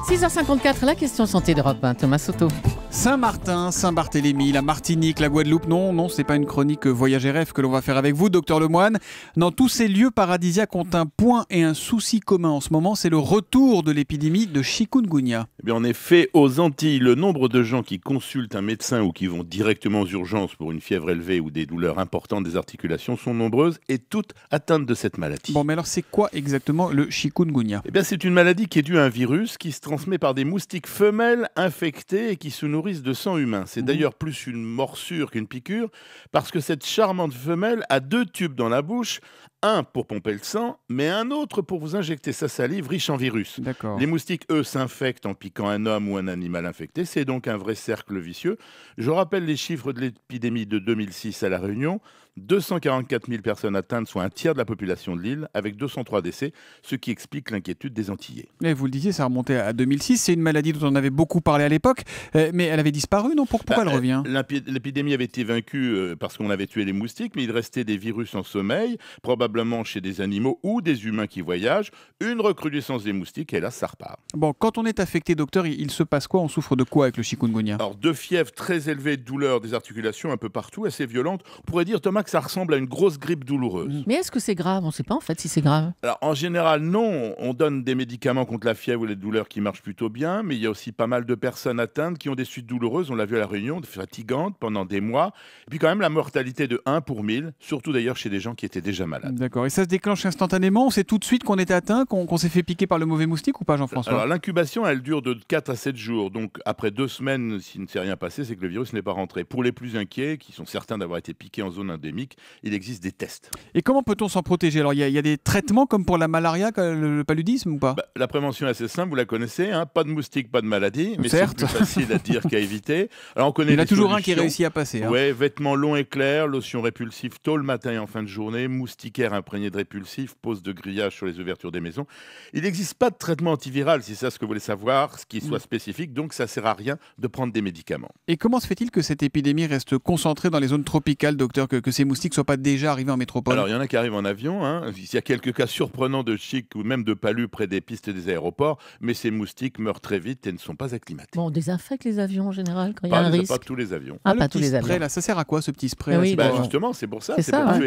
6h54, la question santé d'Europe 1, Thomas Soto. Saint-Martin, Saint-Barthélemy, la Martinique, la Guadeloupe, non, c'est pas une chronique Voyage et Rêve que l'on va faire avec vous, docteur Lemoine. Non, tous ces lieux paradisiaques ont un point et un souci commun en ce moment, c'est le retour de l'épidémie de chikungunya. Eh bien, en effet, aux Antilles, le nombre de gens qui consultent un médecin ou qui vont directement aux urgences pour une fièvre élevée ou des douleurs importantes des articulations sont nombreuses et toutes atteintes de cette maladie. Bon, mais alors c'est quoi exactement le chikungunya? Eh bien, c'est une maladie qui est due à un virus qui se transmet par des moustiques femelles infectées et qui se nourrissent de sang humain. C'est d'ailleurs plus une morsure qu'une piqûre parce que cette charmante femelle a 2 tubes dans la bouche, un pour pomper le sang, mais un autre pour vous injecter sa salive riche en virus. D'accord. Les moustiques, eux, s'infectent en piquant un homme ou un animal infecté. C'est donc un vrai cercle vicieux. Je rappelle les chiffres de l'épidémie de 2006 à La Réunion. 244 000 personnes atteintes, soit un tiers de la population de l'île, avec 203 décès, ce qui explique l'inquiétude des Antillais. Et vous le disiez, ça remontait à 2006. C'est une maladie dont on avait beaucoup parlé à l'époque, mais elle avait disparu, non? Pourquoi elle revient? L'épidémie avait été vaincue parce qu'on avait tué les moustiques, mais il restait des virus en sommeil, probablement chez des animaux ou des humains qui voyagent. Une recrudescence des moustiques, et là, ça repart. Bon, quand on est affecté, docteur, il se passe quoi? On souffre de quoi avec le chikungunya? Alors, de fièvre très élevée, de douleurs des articulations un peu partout, assez violentes. On pourrait dire, Thomas, que ça ressemble à une grosse grippe douloureuse. Mais est-ce que c'est grave? On ne sait pas en fait si c'est grave. Alors, en général, non. On donne des médicaments contre la fièvre ou les douleurs qui marchent plutôt bien, mais il y a aussi pas mal de personnes atteintes qui ont des suites douloureuses. On l'a vu à La Réunion, fatigantes pendant des mois. Et puis quand même la mortalité de 1 pour 1000, surtout d'ailleurs chez des gens qui étaient déjà malades. D'accord. Et ça se déclenche instantanément? On sait tout de suite qu'on est atteint, qu'on s'est fait piquer par le mauvais moustique ou pas, Jean-François? Alors l'incubation, elle dure de 4 à 7 jours. Donc après 2 semaines, s'il ne s'est rien passé, c'est que le virus n'est pas rentré. Pour les plus inquiets, qui sont certains d'avoir été piqués en zone endémique, il existe des tests. Et comment peut-on s'en protéger? Alors, il y a des traitements comme pour la malaria, le paludisme ou pas? La prévention est assez simple, vous la connaissez, hein, pas de moustiques, pas de maladie, mais certes, c'est plus facile à dire qu'à éviter. Alors, on connaît il y en a toujours solutions. un qui réussit à passer. Hein. Ouais, vêtements longs et clairs, lotion répulsive tôt le matin et en fin de journée, moustiquaire imprégné de répulsif, pose de grillage sur les ouvertures des maisons. Il n'existe pas de traitement antiviral, si c'est ça ce que vous voulez savoir, ce qui soit spécifique, donc ça ne sert à rien de prendre des médicaments. Et comment se fait-il que cette épidémie reste concentrée dans les zones tropicales, docteur, que ces moustiques ne soient pas déjà arrivés en métropole? Alors, il y en a qui arrivent en avion, hein. Il y a quelques cas surprenants de chic ou même de palud près des pistes des aéroports, mais ces moustiques meurent très vite et ne sont pas acclimatés. Bon, on désinfecte les avions en général quand il y a un risque. Pas tous les avions. Ah, le pas petit tous les spray, avions. là, ça sert à quoi ce petit spray? Oui, là, Justement, c'est pour ça. C'est ça,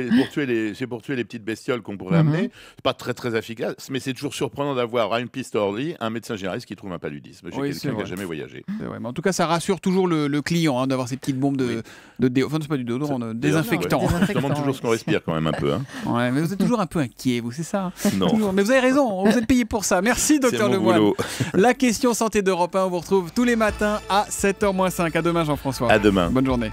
pour tuer les petites bestioles qu'on pourrait amener. C'est pas très très efficace, mais c'est toujours surprenant d'avoir à une piste Orly un médecin généraliste qui trouve un paludisme chez quelqu'un qui n'a jamais voyagé. Ouais, mais en tout cas, ça rassure toujours le client d'avoir ces petites bombes enfin, c'est pas du déodorant, désinfectant. On se demande toujours ce qu'on respire quand même un peu. Hein. Ouais, mais vous êtes toujours un peu inquiet, vous, c'est ça? Non. Toujours. Mais vous avez raison, vous êtes payé pour ça. Merci, docteur Lemoine. La question santé d'Europe 1, on vous retrouve tous les matins à 7h-5. À demain, Jean-François. À demain. Bonne journée.